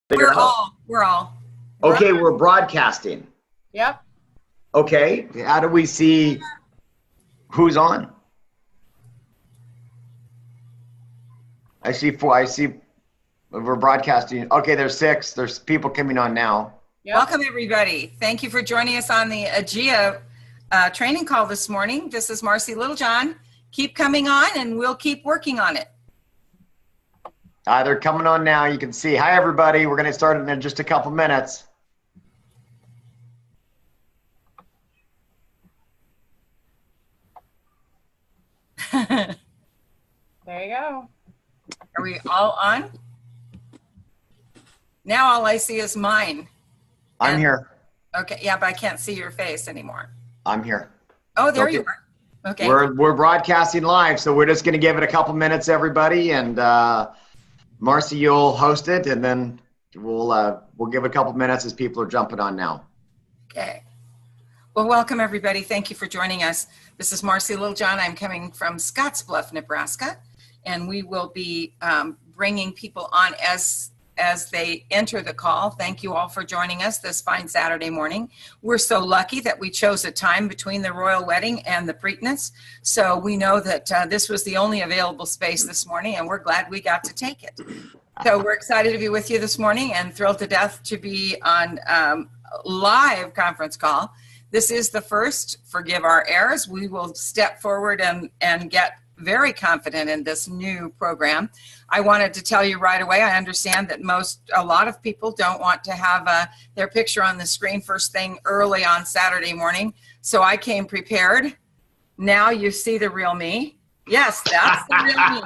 We're all. Okay, we're broadcasting. Yep. Okay, how do we see who's on? I see four. I see we're broadcasting. Okay, there's 6. There's people coming on now. Yep. Welcome, everybody. Thank you for joining us on the AEGEA training call this morning. This is Marcy Littlejohn. Keep coming on, and we'll keep working on it. They're coming on now. You can see. Hi, everybody. We're going to start in just a couple minutes. There you go. Are we all on? Now all I see is mine. I'm here. Okay, yeah, but I can't see your face anymore. I'm here. Oh, there you are. Okay. We're broadcasting live, so we're just going to give it a couple minutes, everybody, and Marcy, you'll host it, and then we'll give it a couple minutes as people are jumping on now. Okay. Well, welcome, everybody. Thank you for joining us. This is Marcy Littlejohn. I'm coming from Scottsbluff, Nebraska, and we will be bringing people on as they enter the call. Thank you all for joining us this fine Saturday morning. We're so lucky that we chose a time between the royal wedding and the Preakness. So we know that this was the only available space this morning, and we're glad we got to take it. So we're excited to be with you this morning and thrilled to death to be on live conference call. This is the first, forgive our errors. We will step forward and get very confident in this new program. I wanted to tell you right away, I understand that a lot of people don't want to have their picture on the screen first thing early on Saturday morning. So I came prepared. Now you see the real me. Yes, that's the real me.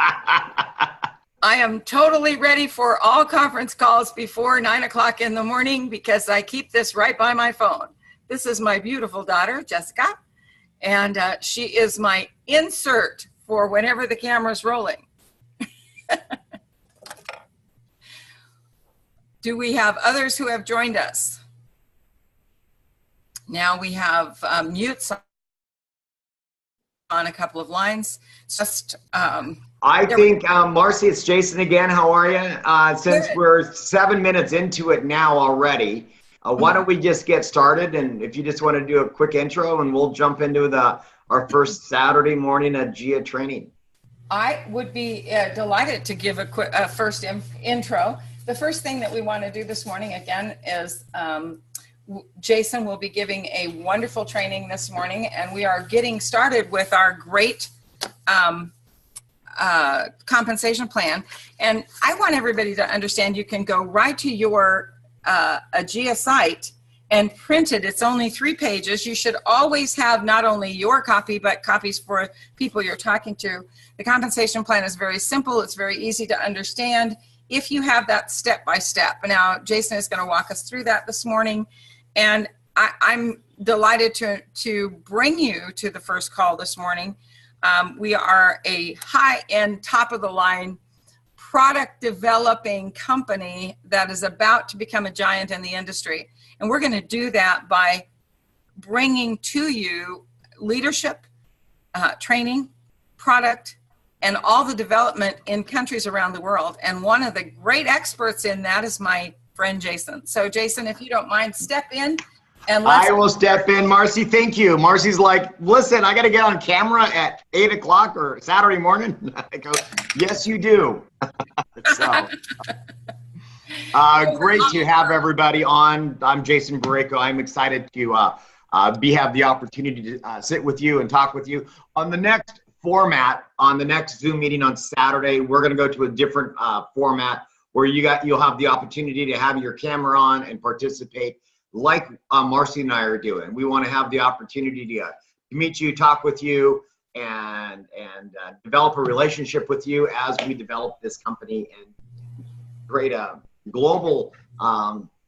I am totally ready for all conference calls before 9 o'clock in the morning because I keep this right by my phone. This is my beautiful daughter, Jessica, and she is my insert for whenever the camera's rolling. Do we have others who have joined us? Now we have mutes on a couple of lines. Just I think, Marcy, it's Jason again. How are you? Since we're 7 minutes into it now already, why don't we just get started? And if you just want to do a quick intro, and we'll jump into our first Saturday morning AEGEA training. I would be delighted to give a quick first intro. The first thing that we want to do this morning, again, is Jason will be giving a wonderful training this morning, and we are getting started with our great compensation plan. And I want everybody to understand you can go right to your AEGEA site and print it. It's only 3 pages. You should always have not only your copy, but copies for people you're talking to. The compensation plan is very simple. It's very easy to understand if you have that step by step. Now, Jason is going to walk us through that this morning. And I'm delighted to bring you to the first call this morning. We are a high-end, top-of-the-line product developing company that is about to become a giant in the industry. And we're going to do that by bringing to you leadership, training, product, and all the development in countries around the world. And one of the great experts in that is my friend Jason. So Jason, if you don't mind, step in. And I will step in, Marcy. Thank you. Marcy's like, listen, I got to get on camera at 8 o'clock or Saturday morning. I go, yes, you do. So, great to have everybody on. I'm Jason Barreco. I'm excited to have the opportunity to sit with you and talk with you. On the next format, on the next Zoom meeting on Saturday, we're going to go to a different format where you'll have the opportunity to have your camera on and participate like Marcy and I are doing. We want to have the opportunity to meet you, talk with you, and develop a relationship with you as we develop this company and create a global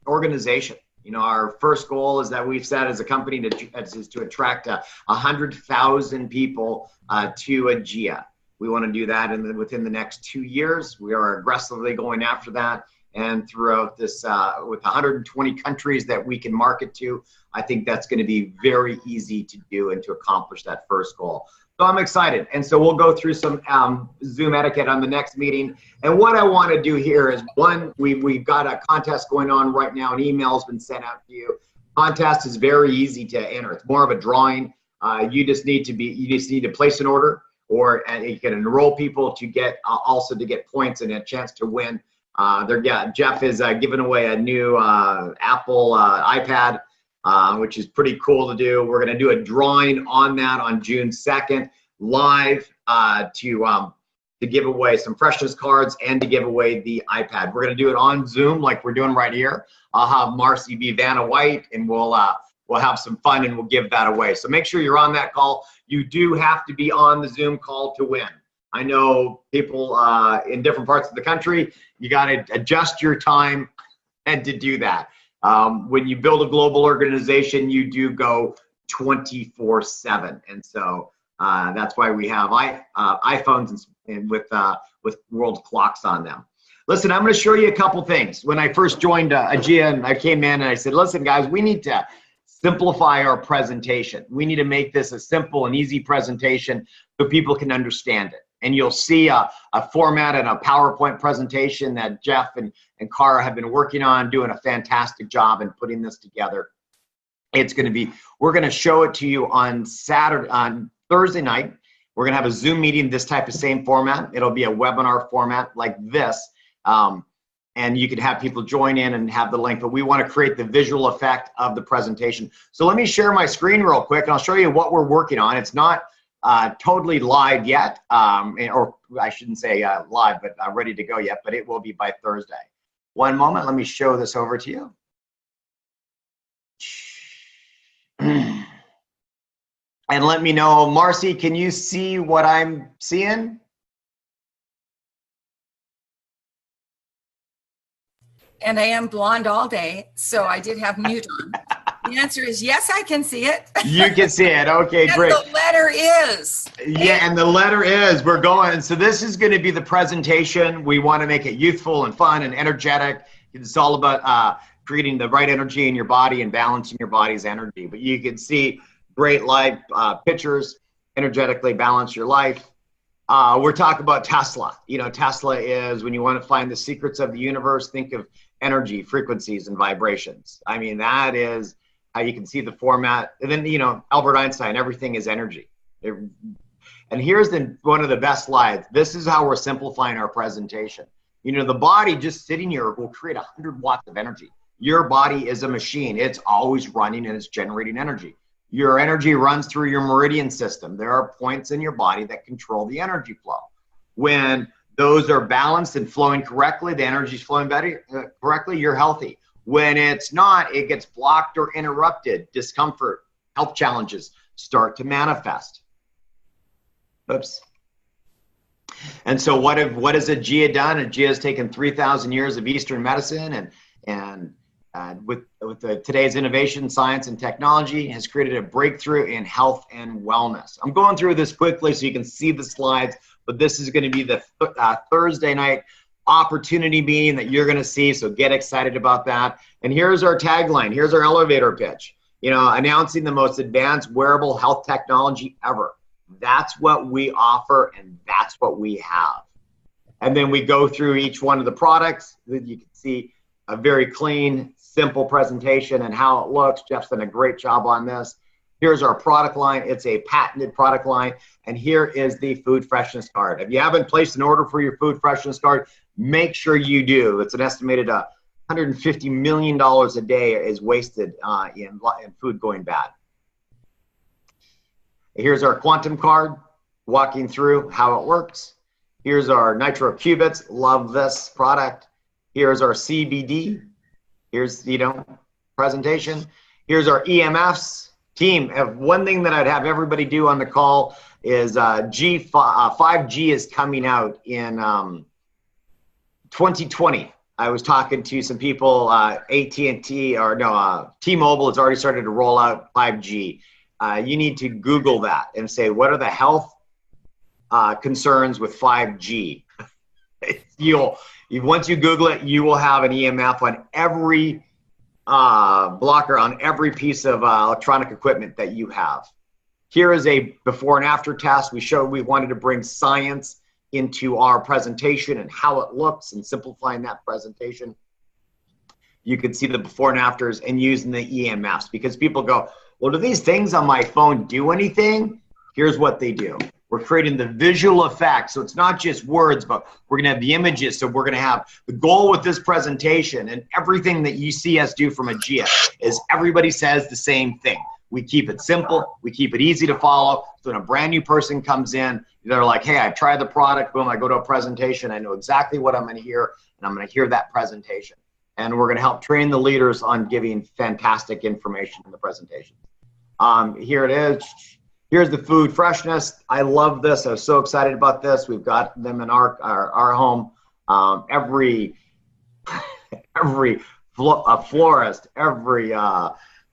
organization. You know, our first goal is that we've set as a company is to attract 100,000 people to AEGEA. We want to do that within the next 2 years. We are aggressively going after that. And throughout this, with 120 countries that we can market to, I think that's going to be very easy to do and to accomplish that first goal. So I'm excited. And so we'll go through some Zoom etiquette on the next meeting. And what I want to do here is, one, we've got a contest going on right now. An email's been sent out to you. Contest is very easy to enter. It's more of a drawing. You just need to place an order, or you can enroll people to get also to get points and a chance to win. Jeff is giving away a new Apple iPad, which is pretty cool to do. We're going to do a drawing on that on June 2nd, live, to give away some freshness cards and to give away the iPad. We're going to do it on Zoom like we're doing right here. I'll have Marcy be Vanna White, and we'll have some fun, and we'll give that away. So make sure you're on that call. You do have to be on the Zoom call to win. I know people in different parts of the country, you got to adjust your time and to do that. When you build a global organization, you do go 24/7, and so that's why we have iPhones and with world clocks on them. Listen, I'm going to show you a couple things. When I first joined AEGEA, and I came in and I said, listen, guys, we need to simplify our presentation. We need to make this a simple and easy presentation so people can understand it. And you'll see a format and a PowerPoint presentation that Jeff and Cara have been working on, doing a fantastic job in putting this together. We're going to show it to you on Thursday night. We're going to have a Zoom meeting, this type of same format. It'll be a webinar format like this. And you can have people join in and have the link, but we want to create the visual effect of the presentation. So let me share my screen real quick, and I'll show you what we're working on. It's not totally live yet, or I shouldn't say live, but ready to go yet, but it will be by Thursday. One moment, let me show this over to you. And let me know, Marcy, can you see what I'm seeing? And I am blonde all day, so I did have mute on. The answer is yes, I can see it. You can see it. Okay, and great. The letter is. Yeah, and the letter is. We're going. So this is going to be the presentation. We want to make it youthful and fun and energetic. It's all about creating the right energy in your body and balancing your body's energy. But you can see great live pictures, energetically balance your life. We're talking about Tesla. You know, Tesla is, when you want to find the secrets of the universe, think of energy, frequencies, and vibrations. I mean, that is how you can see the format. And then, you know, Albert Einstein, everything is energy. And here's one of the best slides. This is how we're simplifying our presentation. You know, the body just sitting here will create 100 watts of energy. Your body is a machine. It's always running and it's generating energy. Your energy runs through your meridian system. There are points in your body that control the energy flow. When those are balanced and flowing correctly, the energy is flowing better correctly, you're healthy. When it's not, it gets blocked or interrupted. Discomfort, health challenges start to manifest. Oops. And so what has AEGEA done? AEGEA has taken 3,000 years of Eastern medicine and with today's innovation, science, and technology has created a breakthrough in health and wellness. I'm going through this quickly so you can see the slides, but this is going to be the Thursday night opportunity meeting that you're going to see, so get excited about that. And here's our tagline. Here's our elevator pitch. You know, announcing the most advanced wearable health technology ever. That's what we offer, and that's what we have. And then we go through each one of the products. You can see a very clean, simple presentation and how it looks. Jeff's done a great job on this. Here's our product line. It's a patented product line. And here is the food freshness card. If you haven't placed an order for your food freshness card, make sure you do. It's an estimated $150 million a day is wasted in food going bad. Here's our quantum card, walking through how it works. Here's our nitro qubits. Love this product. Here's our CBD. Here's, you know, presentation. Here's our EMFs. Team, one thing that I'd have everybody do on the call is 5G is coming out in 2020. I was talking to some people, AT&T, or no, T-Mobile has already started to roll out 5G. You need to Google that and say, what are the health concerns with 5G? Once you Google it, you will have an EMF on every blocker on every piece of electronic equipment that you have. Here is a before and after test. We wanted to bring science into our presentation and how it looks and simplifying that presentation. You can see the before and afters and using the EMFs, because people go, well, do these things on my phone do anything? Here's what they do. We're creating the visual effect. So it's not just words, but we're going to have the images. So we're going to have the goal with this presentation, and everything that you see us do from AEGEA is everybody says the same thing. We keep it simple. We keep it easy to follow. So when a brand new person comes in, they're like, hey, I tried the product. Boom, I go to a presentation. I know exactly what I'm going to hear, and I'm going to hear that presentation. And we're going to help train the leaders on giving fantastic information in the presentation. Here it is. Here's the food freshness. I love this. I was so excited about this. We've got them in our home. Every florist, every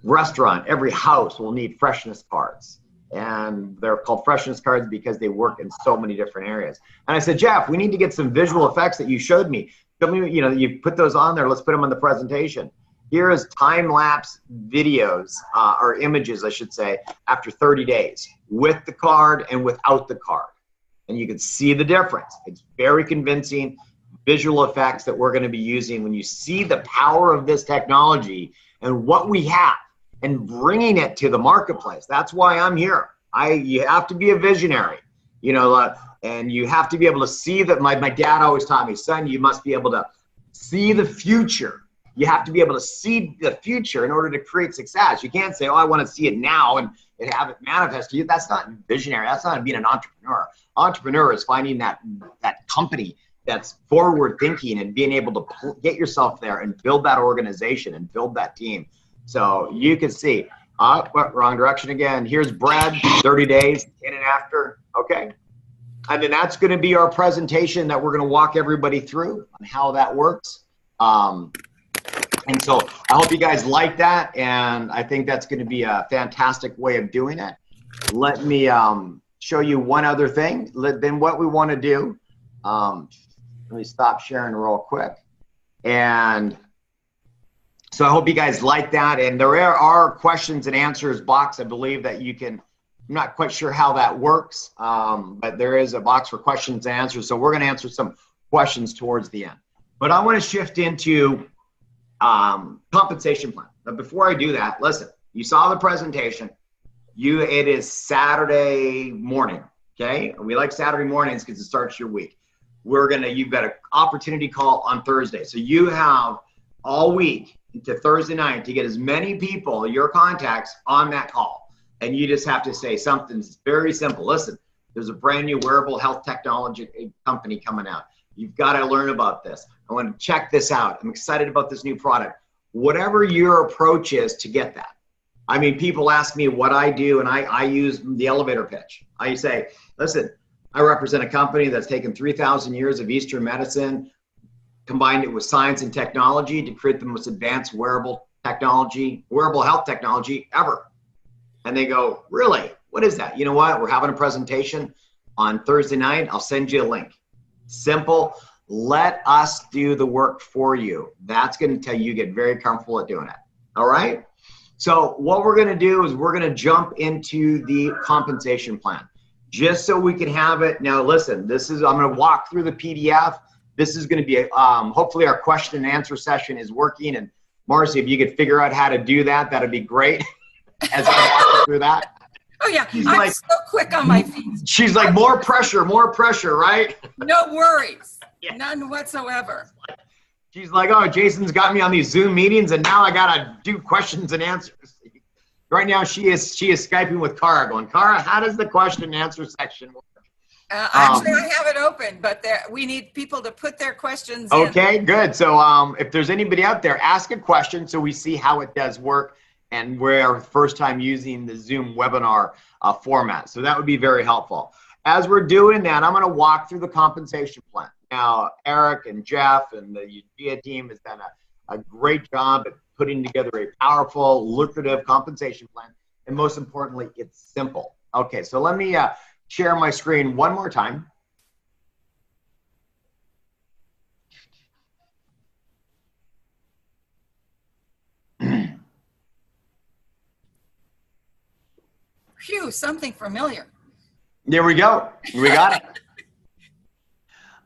restaurant, every house will need freshness cards. And they're called freshness cards because they work in so many different areas. And I said, Jeff, we need to get some visual effects that you showed me. You know, you put those on there. Let's put them on the presentation. Here is time-lapse videos, or images, I should say, after 30 days, with the card and without the card. And you can see the difference. It's very convincing visual effects that we're going to be using when you see the power of this technology and what we have and bringing it to the marketplace. That's why I'm here. You have to be a visionary, you know, and you have to be able to see that. My dad always taught me, son, you must be able to see the future. You have to be able to see the future in order to create success. You can't say, oh, I want to see it now and have it manifest to you. That's not visionary. That's not being an entrepreneur. Entrepreneur is finding that company that's forward thinking and being able to get yourself there and build that organization and build that team. So you can see, wrong direction again. Here's bread, 30 days, in and after, okay? And then that's going to be our presentation that we're going to walk everybody through on how that works. And so I hope you guys like that, and I think that's going to be a fantastic way of doing it. Let me show you one other thing. Then what we want to do, let me stop sharing real quick. And so I hope you guys like that. And there are questions and answers box, I believe, that you can, I'm not quite sure how that works, but there is a box for questions and answers. So we're going to answer some questions towards the end. But I want to shift into compensation plan. But before I do that, listen, you saw the presentation. It is Saturday morning, okay? We like Saturday mornings because it starts your week. You've got an opportunity call on Thursday. So you have all week to Thursday night to get as many people, your contacts, on that call. And you just have to say something very simple. Listen, there's a brand new wearable health technology company coming out. You've got to learn about this. I want to check this out. I'm excited about this new product. Whatever your approach is to get that. I mean, people ask me what I do, and I use the elevator pitch. I say, listen, I represent a company that's taken 3,000 years of Eastern medicine, combined it with science and technology to create the most advanced wearable health technology ever. And they go, really? What is that? You know what? We're having a presentation on Thursday night. I'll send you a link. Simple. Let us do the work for you. That's going to tell you get very comfortable at doing it. All right? So what we're going to do is we're going to jump into the compensation plan just so we can have it. Now, listen, I'm going to walk through the PDF. This is going to be, hopefully our question and answer session is working. And Marcy, if you could figure out how to do that, that'd be great as I walk through that. Oh yeah, I'm so quick on my feet. She's like, more pressure, right? No worries, Yeah. None whatsoever. She's like, oh, Jason's got me on these Zoom meetings, and now I gotta do questions and answers. Right now, she is Skyping with Cara, going, Cara, how does the question and answer section work? Actually, I have it open, but we need people to put their questions in. Okay, good. So if there's anybody out there, ask a question so we see how it does work. And we're first time using the Zoom webinar format. So that would be very helpful. As we're doing that, I'm going to walk through the compensation plan. Now, Eric and Jeff and the AEGEA team has done a great job at putting together a powerful, lucrative compensation plan. And most importantly, it's simple. Okay, so let me share my screen one more time. Phew, something familiar. There we go. We got it.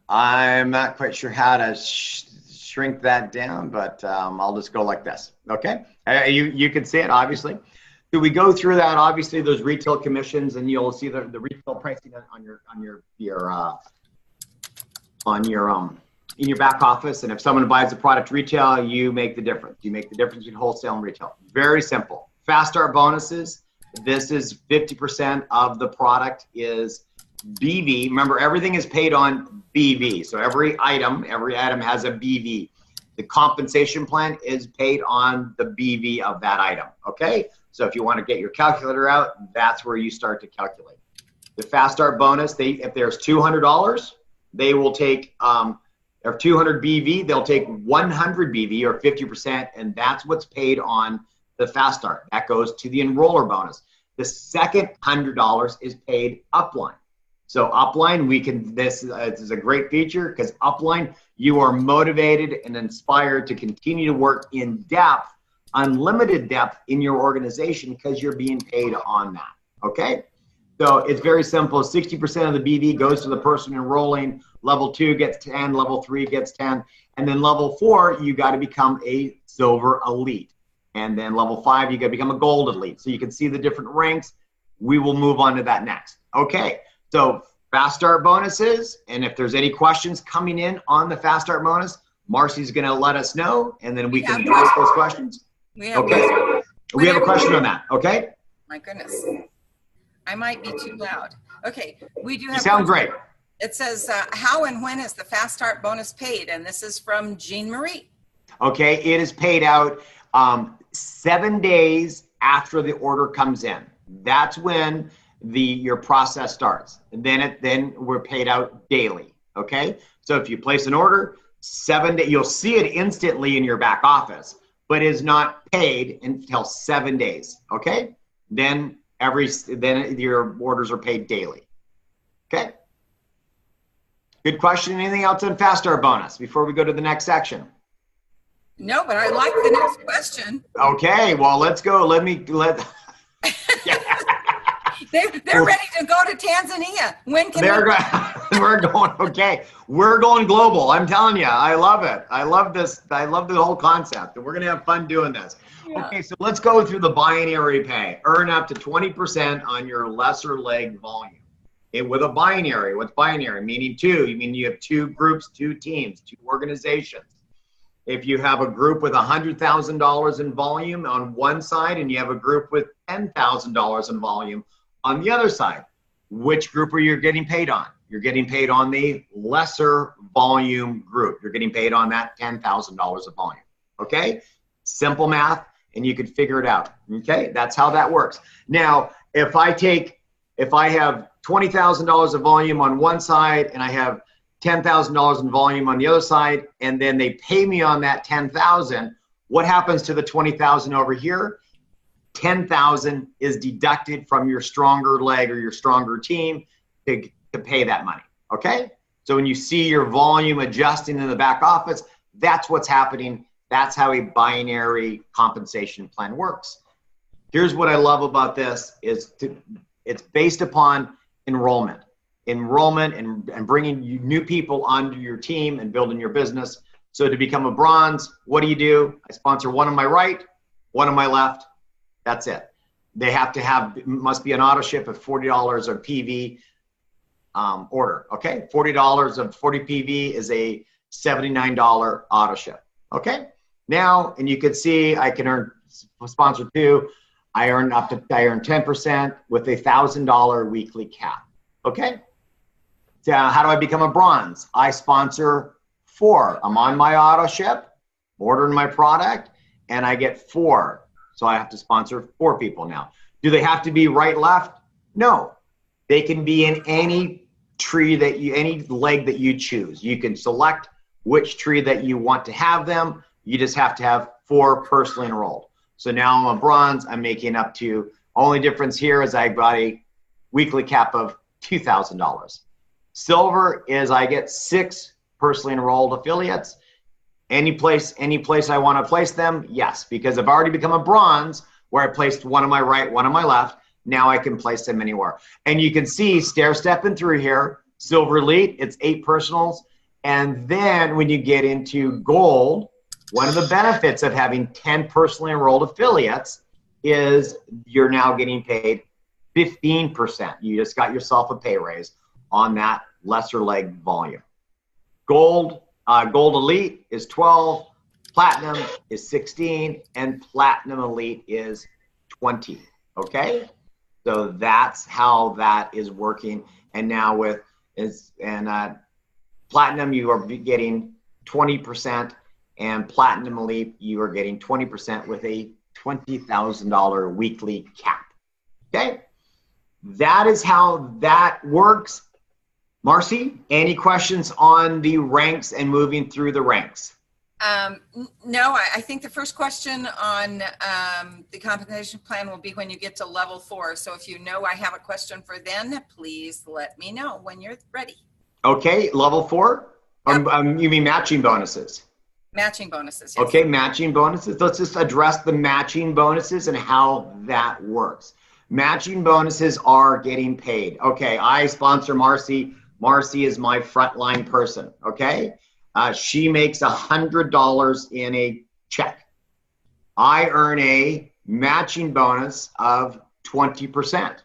I'm not quite sure how to shrink that down, but I'll just go like this. Okay. You can see it, obviously. So we go through that. Obviously, there's retail commissions, and you'll see the retail pricing in your back office. And if someone buys a product retail, you make the difference. You make the difference between wholesale and retail. Very simple. Fast start bonuses. This is 50% of the product is BV. Remember, everything is paid on BV. So every item has a BV. The compensation plan is paid on the BV of that item. Okay. So if you want to get your calculator out, that's where you start to calculate. The fast start bonus, if there's $200, they will take, if 200 BV, they'll take 100 BV or 50%, and that's what's paid on the fast start. That goes to the enroller bonus. The second $100 is paid upline. So upline, this is a great feature because upline, you are motivated and inspired to continue to work in depth, unlimited depth in your organization because you're being paid on that. Okay. So it's very simple. 60% of the BV goes to the person enrolling. Level 2 gets 10, level 3 gets 10. And then level 4, you got to become a silver elite. And then level 5, you got to become a gold elite. So you can see the different ranks. We will move on to that next. Okay. So fast start bonuses. And if there's any questions coming in on the fast start bonus, Marcy's going to let us know, and then we can address those questions. We have a question on that. Okay. My goodness. I might be too loud. Okay. We do have. You sound great. It says, how and when is the fast start bonus paid? And this is from Jean Marie. Okay. It is paid out 7 days after the order comes in. That's when your process starts. And then we're paid out daily. Okay. So if you place an order, 7 days, you'll see it instantly in your back office, but is not paid until 7 days. Okay. Then your orders are paid daily. Okay. Good question. Anything else on fast start bonus before we go to the next section? No, but I like the next question. Okay. Well, let's go. They're ready to go to Tanzania. When can we're going? Okay. We're going global. I'm telling you, I love it. I love this. I love the whole concept, and we're going to have fun doing this. Yeah. Okay. So let's go through the binary pay. Earn up to 20% on your lesser leg volume. With a binary, what's binary? Meaning two. You mean you have 2 groups, 2 teams, 2 organizations. If you have a group with $100,000 in volume on one side and you have a group with $10,000 in volume on the other side, which group are you getting paid on? You're getting paid on the lesser volume group. You're getting paid on that $10,000 of volume. Okay? Simple math, and you can figure it out. Okay? That's how that works. Now, if I have $20,000 of volume on one side and I have $10,000 in volume on the other side, and then they pay me on that $10,000, what happens to the $20,000 over here? $10,000 is deducted from your stronger leg or your stronger team to pay that money. Okay? So when you see your volume adjusting in the back office, that's what's happening. That's how a binary compensation plan works. Here's what I love about this is it's based upon enrollment and bringing new people onto your team and building your business. So to become a bronze, what do? I sponsor one on my right, one on my left. That's it. They have to must be an autoship of $40 of PV order. Okay. $40 of 40 PV is a $79 autoship. Okay. Now, and you can see I can sponsor 2. I earn 10% with a $1,000 weekly cap. Okay. So how do I become a bronze? I sponsor 4. I'm on my auto ship, ordering my product, and I get 4. So I have to sponsor 4 people now. Do they have to be right, left? No. They can be in any tree any leg that you choose. You can select which tree that you want to have them. You just have to have 4 personally enrolled. So now I'm a bronze. I'm making up to, only difference here is I got a weekly cap of $2,000. Silver is I get 6 personally enrolled affiliates. Any place I want to place them, yes, because I've already become a bronze where I placed one on my right, one on my left. Now I can place them anywhere. And you can see stair-stepping through here, silver elite, it's 8 personals. And then when you get into gold, one of the benefits of having 10 personally enrolled affiliates is you're now getting paid 15%. You just got yourself a pay raise on that lesser leg volume. Gold elite is 12, platinum is 16, and platinum elite is 20. Okay, so that's how that is working. And now with platinum, you are getting 20%, and platinum elite, you are getting 20% with a $20,000 weekly cap. Okay, that is how that works. Marcy, any questions on the ranks and moving through the ranks? No, I think the first question on the compensation plan will be when you get to level 4. So if you know I have a question for then, please let me know when you're ready. Okay, level 4? Yep. You mean matching bonuses? Matching bonuses, yes. Okay, matching bonuses. Let's just address the matching bonuses and how that works. Matching bonuses are getting paid. Okay, I sponsor Marcy. Marcy is my frontline person, okay? She makes $100 in a check. I earn a matching bonus of 20%,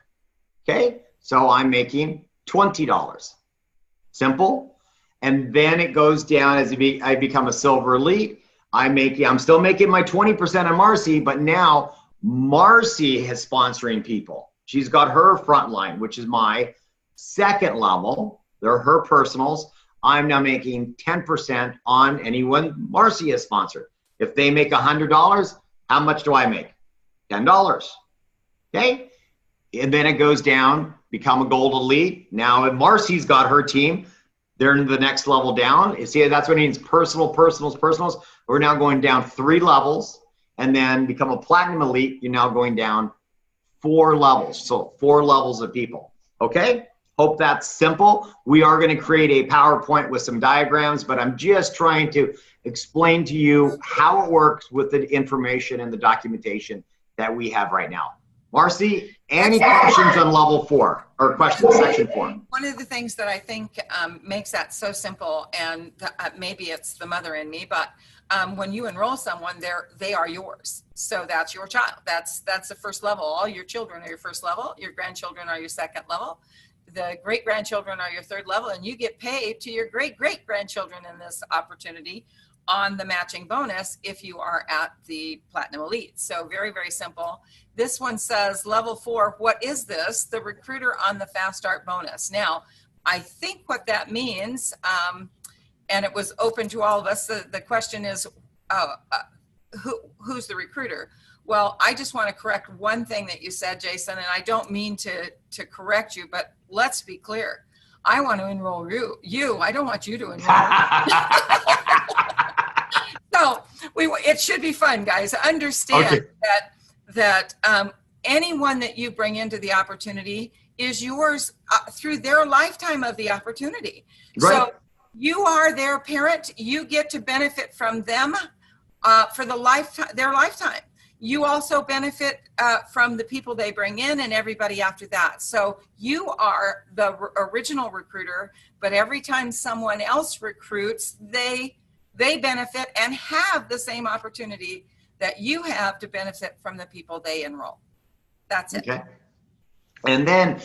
okay? So I'm making $20. Simple. And then it goes down as I become a silver elite. I'm still making my 20% on Marcy, but now Marcy is sponsoring people. She's got her frontline, which is my second level. They're her personals. I'm now making 10% on anyone Marcy has sponsored. If they make $100, how much do I make? $10. Okay? And then it goes down, become a gold elite. Now, if Marcy's got her team, they're in the next level down. You see, that's what it means, personals. We're now going down 3 levels, and then become a platinum elite. You're now going down 4 levels. So 4 levels of people. Okay? Hope that's simple. We are going to create a PowerPoint with some diagrams, but I'm just trying to explain to you how it works with the information and the documentation that we have right now. Marcy, any questions on level 4 or questions section 4? One of the things that I think makes that so simple, and maybe it's the mother in me, but when you enroll someone, they are yours. So that's your child. That's the first level. All your children are your first level. Your grandchildren are your second level. The great-grandchildren are your third level, and you get paid to your great-great-grandchildren in this opportunity on the matching bonus if you are at the Platinum Elite. So very, very simple. This one says level 4, what is this? The recruiter on the Fast Start bonus. Now, I think what that means, and it was open to all of us, the question is, who's the recruiter? Well, I just want to correct one thing that you said, Jason, and I don't mean to correct you, but let's be clear. I want to enroll you. I don't want you to enroll. So it should be fun, guys. Understand that anyone that you bring into the opportunity is yours through their lifetime of the opportunity. Right. So you are their parent. You get to benefit from them for their lifetime. You also benefit from the people they bring in and everybody after that. So you are the original recruiter, but every time someone else recruits, they benefit and have the same opportunity that you have to benefit from the people they enroll. That's it. Okay. And then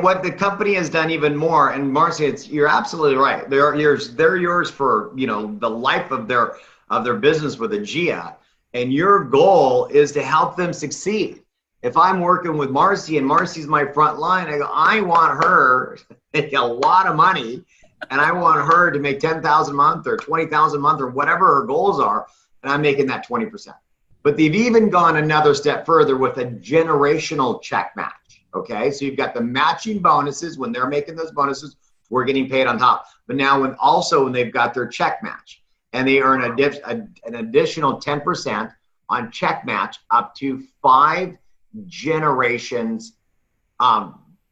what the company has done even more, and Marcy, you're absolutely right. They're yours for the life of their business with AEGEA. And your goal is to help them succeed. If I'm working with Marcy and Marcy's my front line, I want her to make a lot of money, and I want her to make $10,000 a month or $20,000 a month or whatever her goals are, and I'm making that 20%. But they've even gone another step further with a generational check match. Okay, so you've got the matching bonuses. When they're making those bonuses, we're getting paid on top. But now when they've got their check match, and they earn an additional 10% on check match up to 5 generations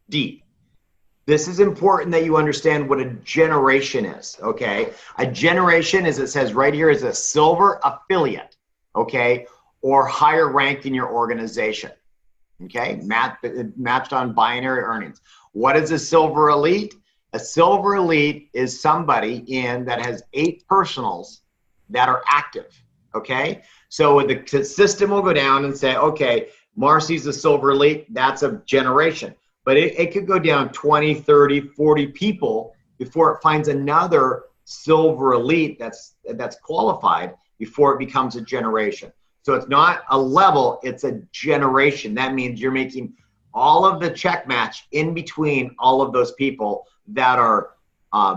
deep. This is important that you understand what a generation is, okay? A generation, as it says right here, is a silver affiliate, okay, or higher rank in your organization. Okay, matched on binary earnings. What is a silver elite? A silver elite is somebody that has 8 personals that are active. Okay, so the system will go down and say, okay, Marcy's a silver elite, that's a generation. But it could go down 20, 30, 40 people before it finds another silver elite that's qualified before it becomes a generation. So it's not a level, it's a generation. That means you're making all of the check match in between all of those people that are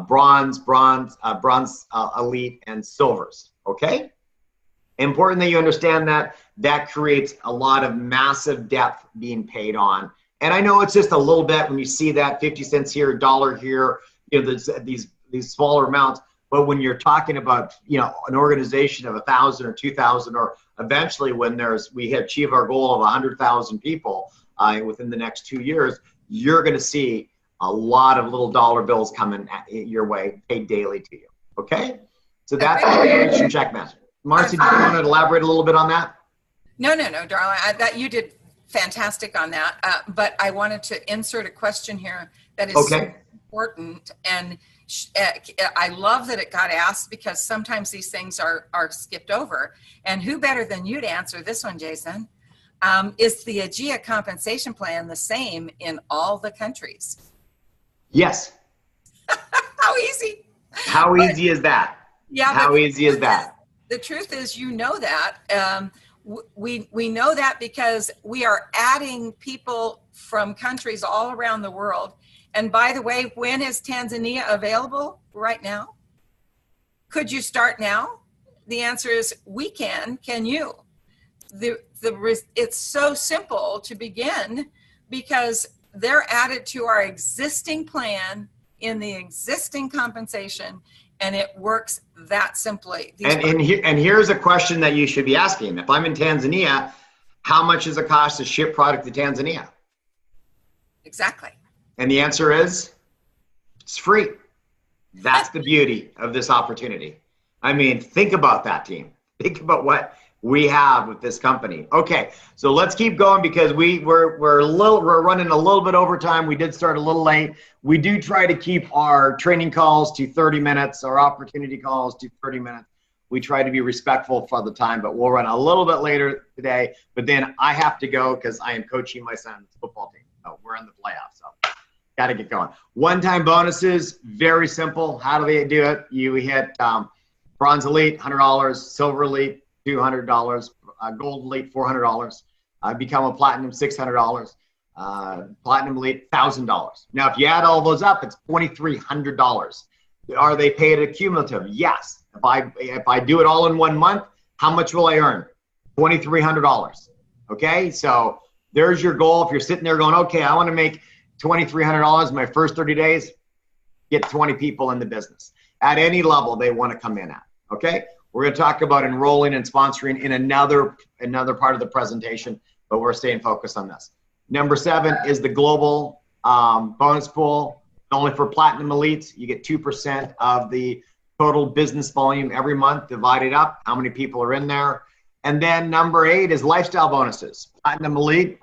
bronze, elite, and silvers. Okay? Important that you understand that creates a lot of massive depth being paid on. And I know it's just a little bit when you see that 50 cents here, $1 here, there's these smaller amounts. But when you're talking about, an organization of 1,000 or 2,000, or eventually when we achieve our goal of 100,000 people within the next 2 years, you're going to see a lot of little dollar bills coming your way, paid daily to you. Okay? So that's the generation check match. Marcy, do you want to elaborate a little bit on that? No, darling. That you did fantastic on that. But I wanted to insert a question here that is so important. And I love that it got asked, because sometimes these things are skipped over. And who better than you to answer this one, Jason? Is the AEGEA compensation plan the same in all the countries? Yes. How easy? How easy is that? Yeah. How easy is that? The truth is, that. We know that because we are adding people from countries all around the world. And by the way, when is Tanzania available? Right now? Could you start now? The answer is we can. Can you? It's so simple to begin, because they're added to our existing plan in the existing compensation, and it works that simply. And here's a question that you should be asking. If I'm in Tanzania, how much does it cost to ship product to Tanzania? Exactly. And the answer is, it's free. That's the beauty of this opportunity. I mean, think about that, team. Think about what we have with this company. Okay, so let's keep going, because we're running a little bit over time. We did start a little late. We do try to keep our training calls to 30 minutes, our opportunity calls to 30 minutes. We try to be respectful for the time, but we'll run a little bit later today. But then I have to go because I am coaching my son's football team. So we're in the playoffs, so got to get going. One-time bonuses, very simple. How do they do it? You hit bronze elite, $100, silver elite, $200, gold elite, $400, become a platinum, $600, platinum elite, $1,000. Now, if you add all those up, it's $2,300. Are they paid accumulative? Yes. If I do it all in 1 month, how much will I earn? $2,300. Okay, so there's your goal. If you're sitting there going, okay, I want to make $2,300 in my first 30 days, get 20 people in the business at any level they want to come in at. Okay. We're going to talk about enrolling and sponsoring in another part of the presentation, but we're staying focused on this. Number 7 is the global bonus pool. Only for platinum elites, you get 2% of the total business volume every month divided up, how many people are in there. And then number 8 is lifestyle bonuses. Platinum elite,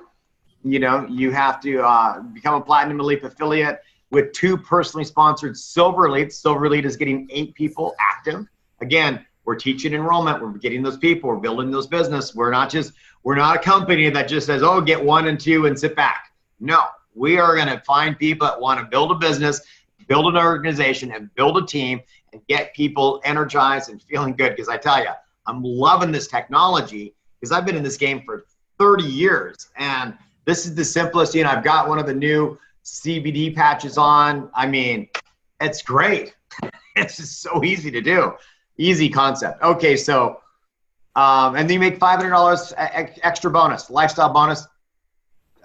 you have to become a platinum elite affiliate with 2 personally sponsored silver elites. Silver elite is getting 8 people active. Again, we're teaching enrollment. We're getting those people. We're building those business. We're not a company that just says, oh, get 1 and 2 and sit back. No, we are going to find people that want to build a business, build an organization, and build a team, and get people energized and feeling good. Because I tell you, I'm loving this technology, because I've been in this game for 30 years. And this is the simplest. I've got one of the new CBD patches on. I mean, it's great. It's just so easy to do. Easy concept. Okay, so, and then you make $500 extra bonus, lifestyle bonus.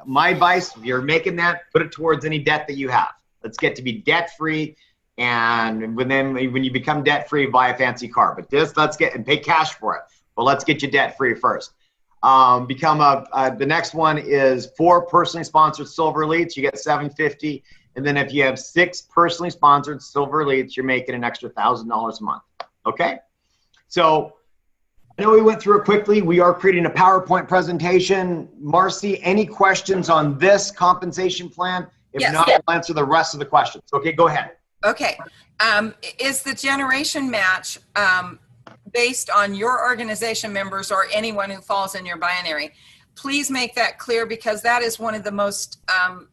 My advice, if you're making that, put it towards any debt that you have. Let's get to be debt-free, and when you become debt-free, buy a fancy car. But let's get and pay cash for it. But let's get you debt-free first. The next one is 4 personally sponsored silver elites. You get $750, and then if you have 6 personally sponsored silver elites, you're making an extra $1,000 a month. Okay, so I know we went through it quickly. We are creating a PowerPoint presentation. Marcy, any questions on this compensation plan? If Yes. not, we'll answer the rest of the questions. Okay, go ahead. Okay. Is the generation match based on your organization members or anyone who falls in your binary? Please make that clear, because that is one of the most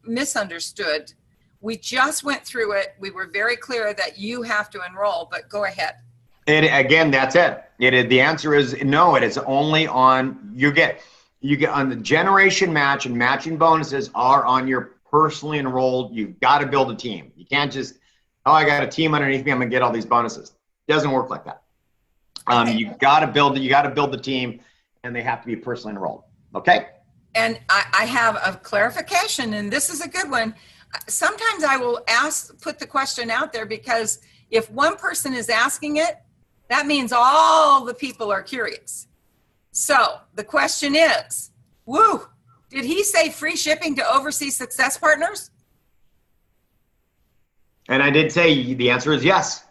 misunderstood. We just went through it. We were very clear that you have to enroll, but go ahead. Again, that's it. The answer is no. It is only on you get on the generation match, and matching bonuses are on your personally enrolled. You've got to build a team. You can't just, oh, I got a team underneath me, I'm gonna get all these bonuses. It doesn't work like that. You got to build the team, and they have to be personally enrolled. Okay. And I have a clarification, and this is a good one. Sometimes I will put the question out there, because if one person is asking it, that means all the people are curious. So the question is, did he say free shipping to overseas success partners? And I did say the answer is yes.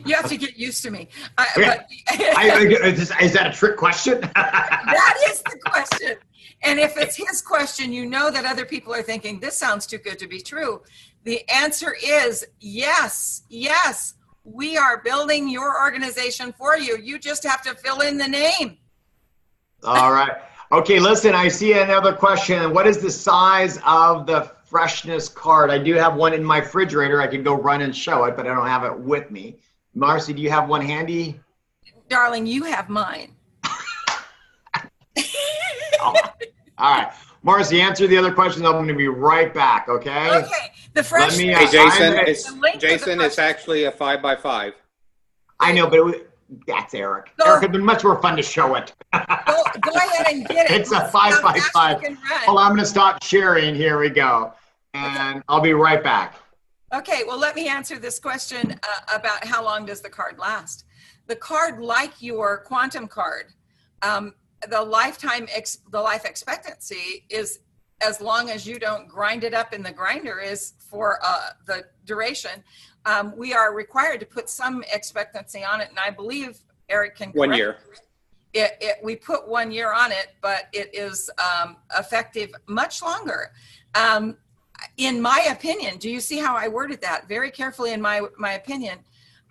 You have to get used to me. Is that a trick question? That is the question. And if it's his question, you know that other people are thinking, this sounds too good to be true. The answer is yes, yes. We are building your organization for you. You just have to fill in the name. All right. Okay, listen, I see another question. What is the size of the freshness card? I do have one in my refrigerator. I can go run and show it, but I don't have it with me. Marcy, do you have one handy? Darling, you have mine. All right. Marcy, answer the other questions. I'm going to be right back, okay? Okay. The fresh. Hey, Jason, it's actually a 5x5. I know, but that's Eric. Eric, it'd been much more fun to show it. Go ahead and get it. It's a 5x5. Well, I'm going to stop sharing. Here we go. And I'll be right back. Okay, well, let me answer this question about how long does the card last. The card, like your quantum card, the life expectancy is as long as you don't grind it up in the grinder is for the duration. We are required to put some expectancy on it, and I believe Eric can correct 1 year. We put 1 year on it, but it is effective much longer. In my opinion, do you see how I worded that? Very carefully, in my opinion.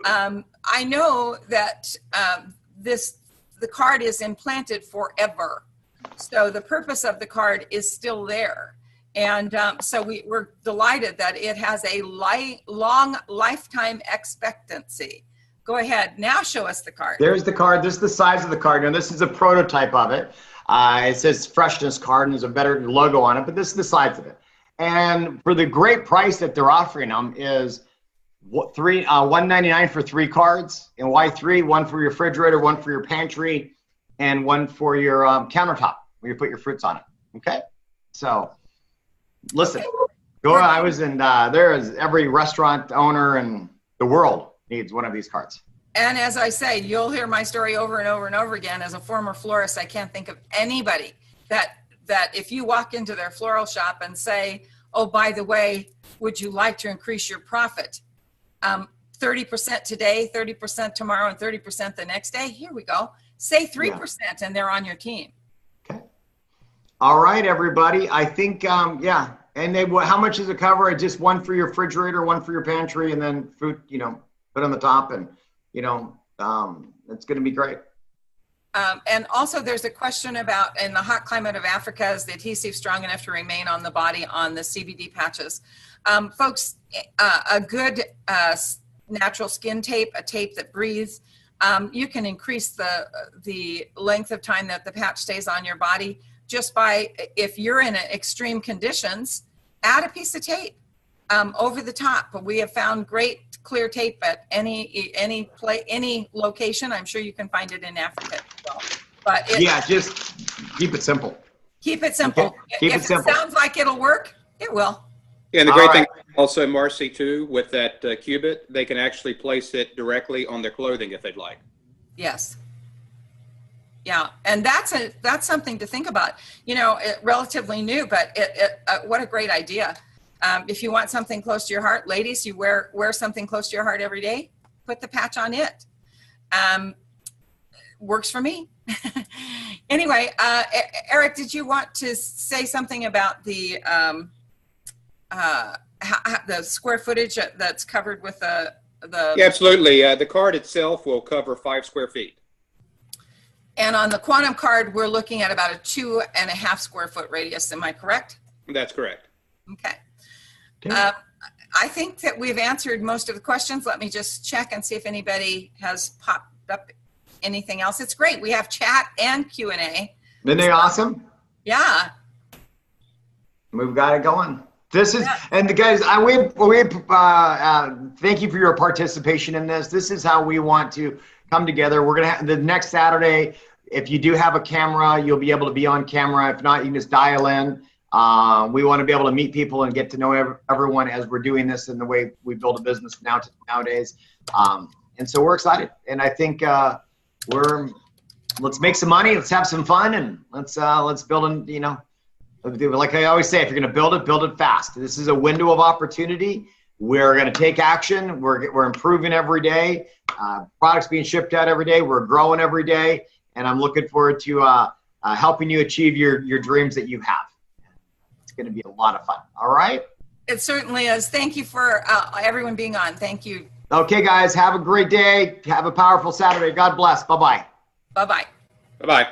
I know that the card is implanted forever. So the purpose of the card is still there. And so we're delighted that it has a long lifetime expectancy. Go ahead, now show us the card. There's the card. This is the size of the card. Now this is a prototype of it. It says freshness card, and there's a better logo on it, but this is the size of it. And for the great price that they're offering them is $199 for 3 cards. And why 3? One for your refrigerator, one for your pantry, and one for your countertop where you put your fruits on it. Okay, so listen, go. I was in there is every restaurant owner in the world needs one of these cards. And as I say, you'll hear my story over and over and over again. As a former florist, I can't think of anybody that if you walk into their floral shop and say, oh, by the way, would you like to increase your profit? 30% today, 30% tomorrow, and 30% the next day. Here we go. Say 3% and they're on your team. Okay. All right, everybody. I think, yeah. And how much does it cover? Just one for your refrigerator, one for your pantry, and then fruit, put on the top, and, it's going to be great. And also there's a question about, in the hot climate of Africa, is the adhesive strong enough to remain on the body on the CBD patches? Folks, a good natural skin tape, a tape that breathes, you can increase the length of time that the patch stays on your body just by, if you're in extreme conditions, add a piece of tape over the top. But we have found great clear tape at any location. I'm sure you can find it in Africa as well. But just keep it simple. Keep it simple. Okay. Keep it simple. It sounds like it'll work, it will. Yeah, and the great thing also, Marcy, too, with that cubit, they can actually place it directly on their clothing if they'd like. Yes. Yeah, and that's something to think about. Relatively new, but what a great idea. If you want something close to your heart, ladies, you wear something close to your heart every day, put the patch on it. works for me. Anyway, Eric, did you want to say something about the square footage that's covered with the? Yeah, absolutely. The card itself will cover 5 square feet. And on the quantum card, we're looking at about a 2.5 square foot radius. Am I correct? That's correct. Okay. I think that we've answered most of the questions. Let me just check and see if anybody has popped up anything else. It's great. We have chat and Q&A. Isn't they awesome? Yeah. We've got it going. This is, and the guys, thank you for your participation in this. This is how we want to come together. We're going to have the next Saturday. If you do have a camera, you'll be able to be on camera. If not, you can just dial in. We want to be able to meet people and get to know everyone as we're doing this in the way we build a business nowadays. And so we're excited. And I think let's make some money. Let's have some fun, and let's build, like I always say, if you're going to build it fast. This is a window of opportunity. We're going to take action. We're improving every day. Products being shipped out every day. We're growing every day. And I'm looking forward to helping you achieve your dreams that you have. It's going to be a lot of fun. All right? It certainly is. Thank you for everyone being on. Thank you. Okay, guys. Have a great day. Have a powerful Saturday. God bless. Bye-bye. Bye-bye. Bye-bye.